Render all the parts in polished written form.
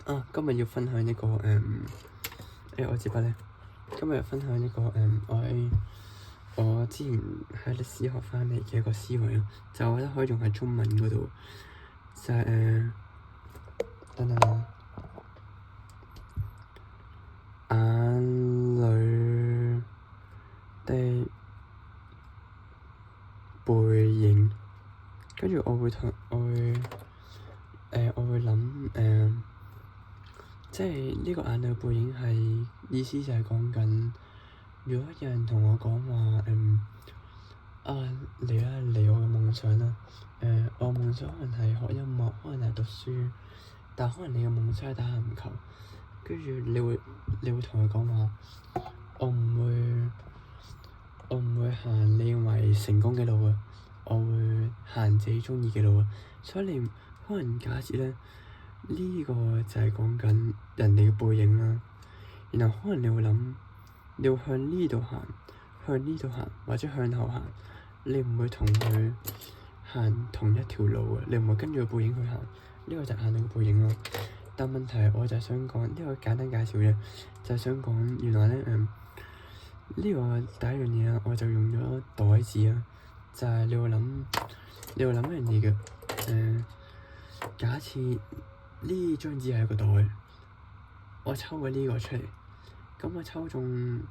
今日要分享呢個我支筆咧。今日分享呢個我之前喺歷史學翻嚟嘅一個思維咯，就我覺得可以用喺中文嗰度，就係等等啊，眼裏的背影，跟住我會諗即係呢個眼裏背影係意思就係講緊，如果有人同我講話嚟我嘅夢想啦，我夢想可能係學音樂，可能係讀書，但可能你嘅夢想係打籃球，跟住你會同佢講話，我唔會行你認為成功嘅路啊，我會行自己鍾意嘅路啊，所以你可能假設咧，呢個就係講緊人哋嘅背影啦，然後可能你會諗，你會向呢度行，或者向後行，你唔會同佢行同一條路嘅，你唔會跟住個背影去行，呢個就係眼裏嘅背影咯。但問題係我就係想講呢個簡單介紹嘅，就係想講原來咧呢個第一樣嘢啊，我就用咗袋字啊，就係你會諗一樣嘢嘅，假設呢張紙係一個袋，我抽咗呢個出嚟，咁我抽中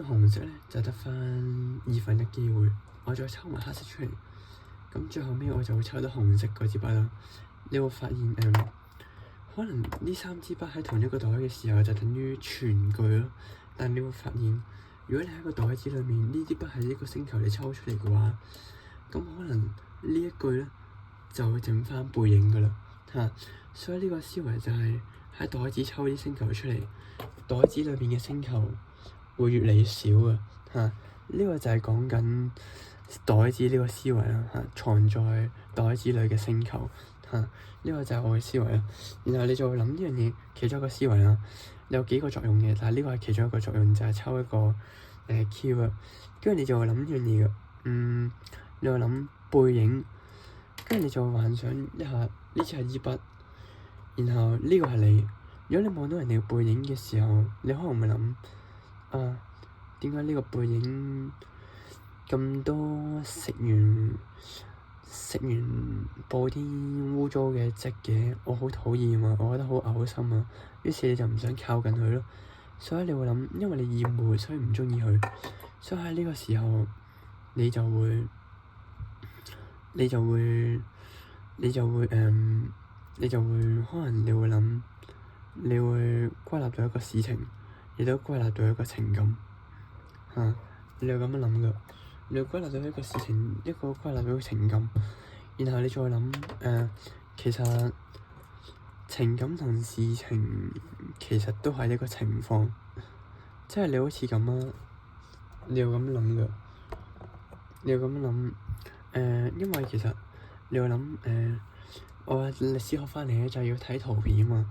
紅色咧，就得返1/2機會，我再抽埋黑色出嚟，咁最後尾我就會抽到紅色嗰支筆啦。你會發現可能呢3支筆喺同一個袋嘅時候就等於全句咯，但你會發現，如果你喺個袋子裏面呢啲筆係一個星球你抽出嚟嘅話，咁可能呢一句咧就會剩返背影噶啦嚇，所以呢個思維就係喺袋子抽啲星球出嚟，袋子裏邊嘅星球會越嚟越少啊嚇，呢個就係講緊袋子呢個思維啦嚇，藏在袋子裏嘅星球嚇，呢個就係我嘅思維啦。然後你就會諗呢樣嘢，其中一個思維啦，有幾個作用嘅，但係呢個係其中一個作用，就係抽一個keyword，跟住你就會諗呢樣嘢嘅，你會諗背影，跟住你就會幻想一下呢支係支筆，然後呢個係你。如果你望到人哋嘅背影嘅時候，你可能會諗點解呢個背影咁多食完布甸污糟嘅漬嘅，我好討厭啊！我覺得好嘔心啊！於是你就唔想靠近佢咯，所以你會諗，因為你厭惡，所以唔鍾意佢，所以喺呢個時候你就會可能你會諗，你會歸納到一個事情，亦都歸納到一個情感嚇，你會咁樣諗噶，你會歸納到一個事情，一個歸納到一個情感，然後你再諗其實情感同事情其實都係一個情況，即係你好似咁啊，你要咁樣諗噶，因為其實你要諗我歷史學翻嚟咧就係要睇圖片啊嘛，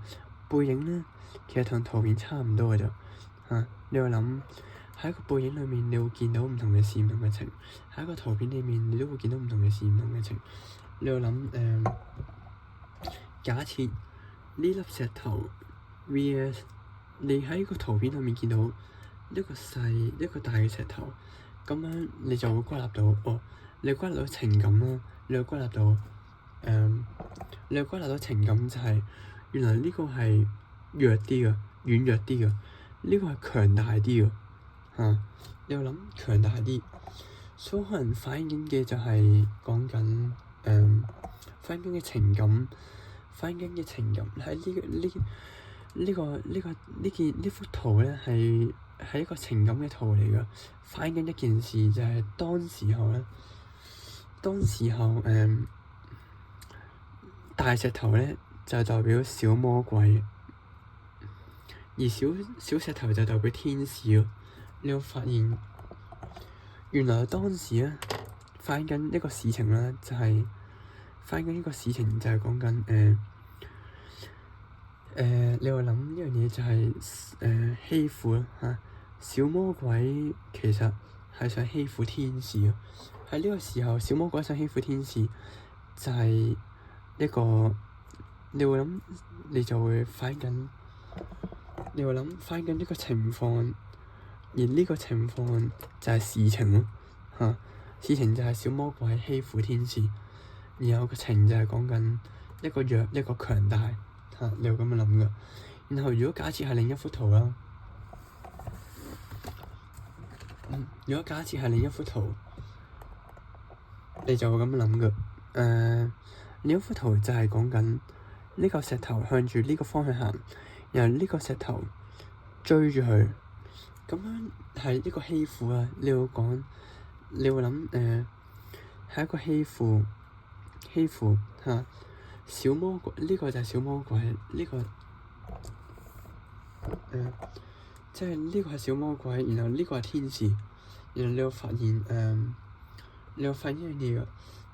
背影咧其實同圖片差唔多嘅啫嚇，你要諗喺一個背影裏面，你會見到唔同嘅事唔同嘅情；喺一個圖片裏面，你都會見到唔同嘅事唔同嘅情。你要諗假設呢粒石頭 VS 你喺個圖片裏面見到一個細一個大嘅石頭，咁樣你就會歸納到你歸納到情感啦，你會歸納到情感就係原來呢個係弱啲嘅，軟弱啲嘅，呢個係強大啲嘅嚇。你要諗強大啲，所以可能反映緊嘅就係講緊反映緊嘅情感，喺呢幅圖咧係一個情感嘅圖嚟㗎，反映緊一件事就係當時候大石頭咧就代表小魔鬼，而小石頭就代表天使咯。你會發現原來當時咧反映緊一個事情啦，就係反映緊呢個事情就係講緊你會諗一樣嘢就係欺負啦嚇，小魔鬼其實係想欺負天使啊。喺呢個時候，小魔鬼想欺負天使就係一個你會諗，你就會反映緊，你會諗反映緊呢個情況，而呢個情況就係事情咯嚇。事情就係小魔鬼欺負天使，然後個情就係講緊一個弱一個強大嚇，你會咁樣諗噶。然後如果假設係另一幅圖啦，如果假設係另一幅圖，你就會咁樣諗噶。另一幅圖就係講緊呢個石頭向住呢個方向行，然後呢個石頭追住佢，咁樣係一個欺負啊！你會講，你會諗係一個欺負嚇小魔鬼，呢個就係小魔鬼，呢個即係呢個係小魔鬼，然後呢個係天使，然後你會發現你會發現一樣嘢㗎，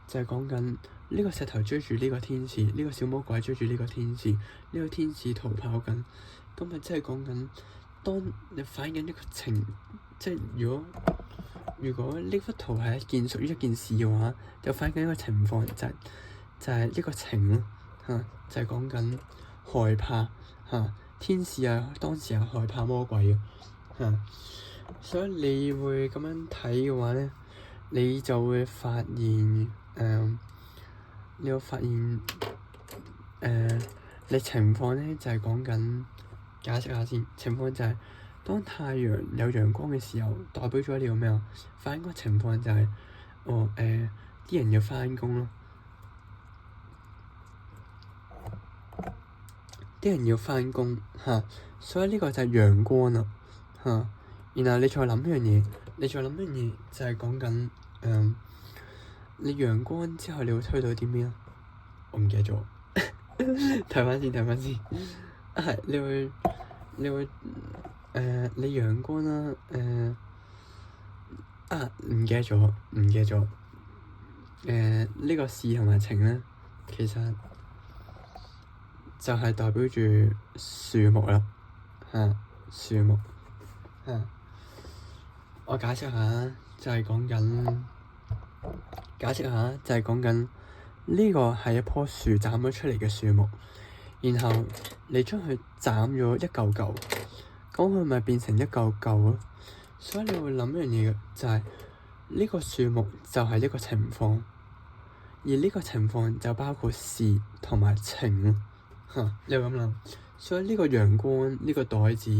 就係講緊呢個石頭追住呢個天使，呢個小魔鬼追住呢個天使，呢個天使逃跑緊，咁咪即係講緊當你反映緊一個情，即係如果呢幅圖係屬於一件事嘅話，就反映緊一個情況，就係一個情咯嚇，就係講緊害怕嚇。天使當時係害怕魔鬼嘅嚇，所以你會咁樣睇嘅話咧，你就會發現你會發現你情況咧就係講緊，解釋下先。情況就係當太陽有陽光嘅時候，代表咗你要咩啊？反映個情況就係啲人要返工咯，啲人要返工嚇，所以呢個就係陽光啦嚇。然後你再諗一樣嘢，就係講緊你陽光之後，你會推到啲咩啊？我唔記得咗，睇返先。係你會你陽光啦唔記得咗。呢個事同埋情咧，其實就係代表住樹木啦嚇，樹木嚇。我解釋下，就係講緊呢個係一棵樹斬咗出嚟嘅樹木，然後你將佢斬咗一嚿嚿，咁佢咪變成一嚿嚿咯。所以你會諗一樣嘢嘅，就係呢個樹木就係一個情況，而呢個情況就包括事同埋情嚇。你會咁諗，所以呢個陽光呢個袋子，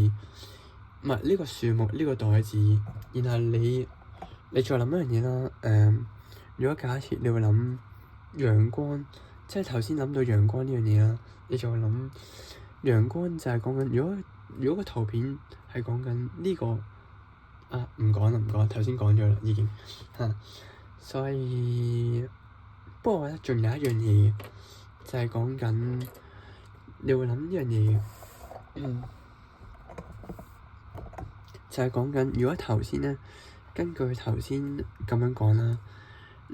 唔係呢個樹木呢個袋子，然後你再諗一樣嘢啦。如果假設你會諗陽光，即係頭先諗到陽光呢樣嘢啦，你就會諗陽光就係講緊，如果個圖片係講緊呢個唔講啦，頭先講咗啦已經嚇。所以不過我覺得仲有一樣嘢，就係講緊你會諗呢樣嘢就係講緊，如果頭先咧，根據頭先咁樣講啦，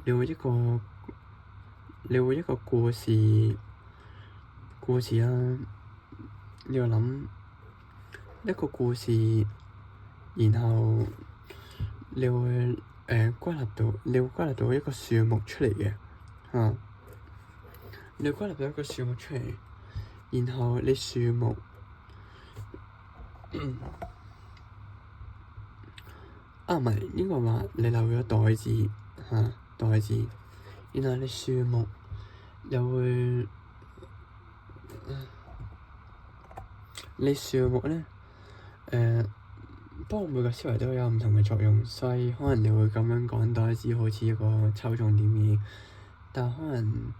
你會一個故事啦，你會諗一個故事，然後你會歸納到一個樹木出嚟嘅嚇，你歸納到一個樹木出嚟，然後你樹木唔係應該話你留咗袋子嚇，袋子，然後你樹木又會你樹木咧不過每個思維都有唔同嘅作用，所以可能你會咁樣講袋子好似一個抽重點嘅，但可能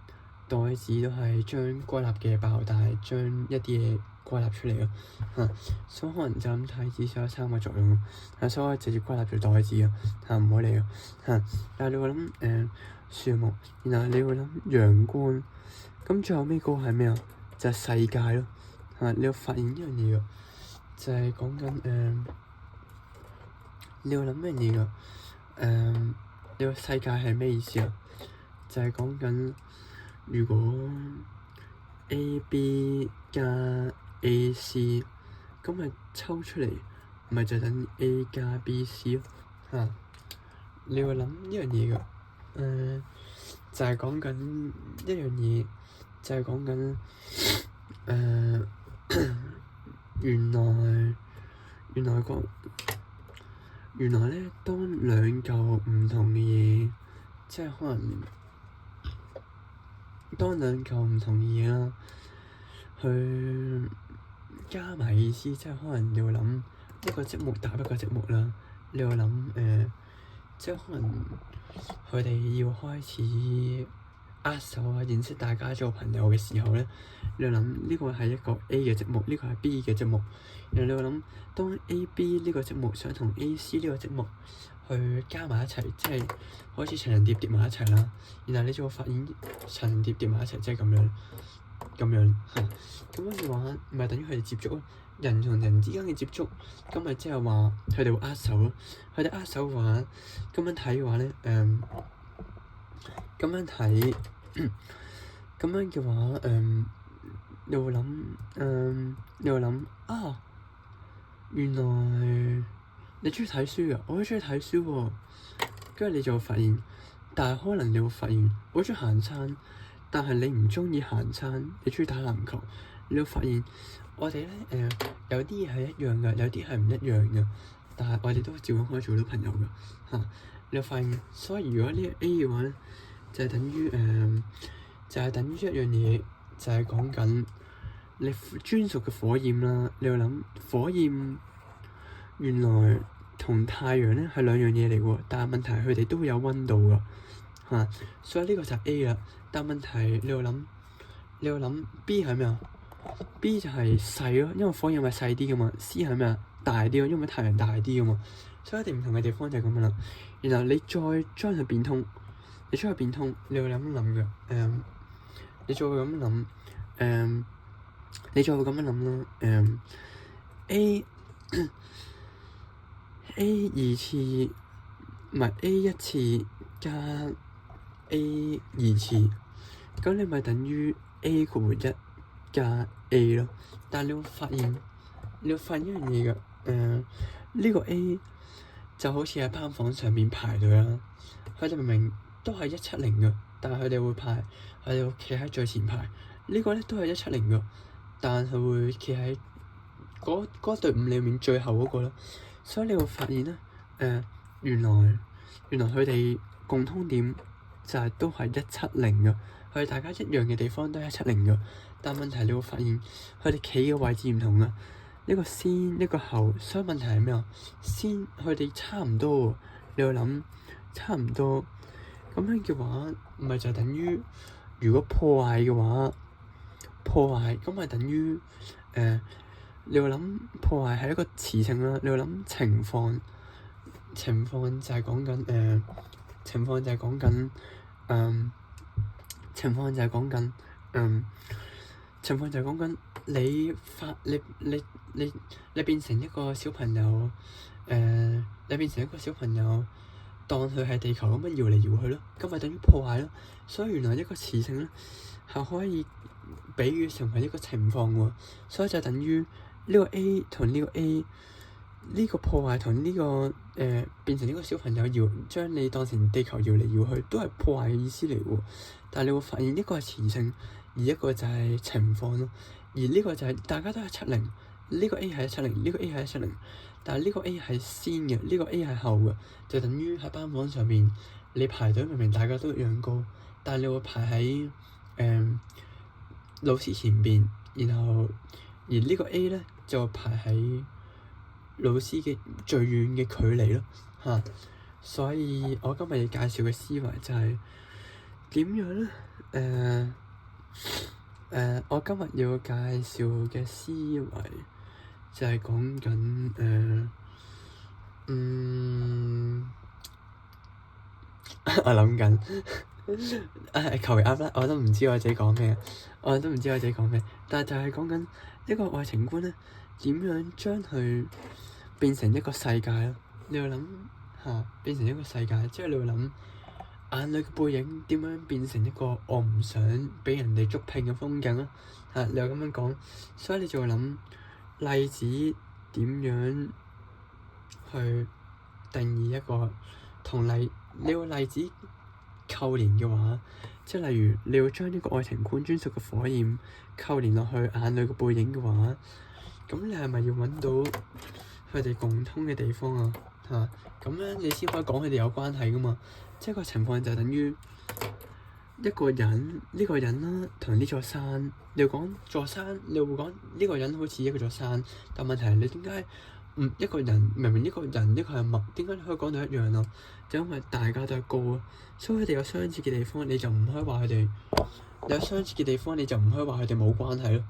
袋子都係將歸納嘅爆大，將一啲嘢歸納出嚟咯嚇，所以可能就咁睇至少有3個作用咯，所以我直接歸納做袋子啊嚇，唔好理啊嚇。但係你會諗樹木，然後你會諗陽光，咁最後尾嗰個係咩啊？就係世界咯嚇。你會發現一樣嘢㗎，就係講緊你會諗一樣嘢㗎，你個世界係咩意思啊？就係講緊如果 AB 加 AC， 咁咪抽出嚟，咪就等於 A 加 BC 咯嚇。你會諗一樣嘢㗎，就係講緊一樣嘢，就係講緊原來咧，當兩嚿唔同嘅嘢，即係可能當兩嚿唔同嘅嘢啦，去加埋意思，即係可能你會諗一個積木搭一個積木啦，你會諗即係可能佢哋要開始握手啊，認識大家做朋友嘅時候咧，你會諗呢個係一個 A 嘅積木，呢個係 B 嘅積木，然後你會諗當 A、B 呢個積木想同 A、C 呢個積木去加埋一齊，即係好似層層疊疊埋一齊啦。然後你就會發現層層疊疊埋一齊，即係咁樣嚇。咁樣嘅話，咪等於佢哋接觸咯。人同人之間嘅接觸，咁咪即係話佢哋會握手咯。佢哋握手嘅話，咁樣睇嘅話咧，咁樣睇，咁樣嘅話，你會諗啊，原來你中意睇書㗎，我都中意睇書喎。跟住你就會發現，但係可能你會發現，我中意行山，但係你唔中意行山，你中意打籃球，你會發現我哋咧有啲嘢係一樣㗎，有啲係唔一樣㗎，但係我哋都照樣可以做到朋友㗎嚇。你會發現，所以如果呢個 A 嘅話咧，就係等於一樣嘢，就係講緊你專屬嘅火焰啦。你會諗火焰原來同太陽咧係兩樣嘢嚟喎，但係問題係佢哋都會有溫度㗎嚇，所以呢個就係 A 啦。但係問題你會諗 B 係咩啊？ B 就係細咯，因為火焰係細啲㗎嘛。C 係咩啊？大啲咯，因為太陽大啲㗎嘛。所以一定唔同嘅地方就係咁樣啦。然後你再將佢變通，你會咁諗嘅，你再會咁諗，啦，A 二次唔係 A 一次加 A 二次，咁你咪等於 A 括弧一加 A 咯。但係你會發現一樣嘢㗎，呢個 A 就好似喺班房上面排隊啦，佢哋明明都係170㗎，但係佢哋會企喺最前排。呢個咧都係170㗎，但係佢會企喺嗰隊伍裡面最後嗰個咯。所以你會發現咧，原來佢哋共通點就係都係170㗎，佢哋大家一樣嘅地方都係170㗎。但問題你會發現佢哋企嘅位置唔同啊，呢個先，呢個後。所以問題係咩啊？先佢哋差唔多喎，你會諗差唔多咁樣嘅話，咪就等於如果破壞嘅話，咁咪等於你會諗破壞係一個詞性啦。你會諗情況就係講緊情況就係講緊你變成一個小朋友，當佢係地球咁樣搖嚟搖去咯，咁咪等於破壞咯。所以原來一個詞性咧係可以比喻成為一個情況喎。所以就等於呢個 A 同呢個 A， 呢個破壞同呢個變成呢個小朋友將你當成地球搖嚟搖去，都係破壞嘅意思嚟喎。但係你會發現一個係詞性，而一個就係情況咯。而呢個就係大家都係170，呢個 A 係170，呢個 A 係170，但係呢個 A 係先嘅，呢個 A 係後嘅，就等於喺班房上面你排隊明明大家都一樣高，但係你會排喺老師前邊，然後而呢個 A 咧就排喺老師嘅最遠嘅距離咯嚇。所以我今日要介紹嘅思維就係點樣咧？我今日要介紹嘅思維就係講緊我諗緊求其噏啦，我都唔知我自己講咩，但係就係講緊一個愛情觀咧，點樣將佢變成一個世界咯？你會諗下變成一個世界，即係你會諗眼裏嘅背影點樣變成一個我唔想俾人哋觸碰嘅風景咯？你又咁樣講，所以你就會諗例子點樣去定義一個同你個例子扣連嘅話，即係例如你要將呢個愛情觀專屬嘅火焰扣連落去眼裏嘅背影嘅話，咁你係咪要揾到佢哋共通嘅地方啊？嚇，咁樣你先可以講佢哋有關係噶嘛。即係個情況就等於一個人，呢個人啦，同呢座山，你要講座山，你會講呢個人好似一個座山，但問題係你點解一個人明明呢個人呢個係物，點解你可以講到一樣啊？就因為大家都係高啊，所以佢哋有相似嘅地方，你就唔可以話佢哋有相似嘅地方，你就唔可以話佢哋冇關係咯。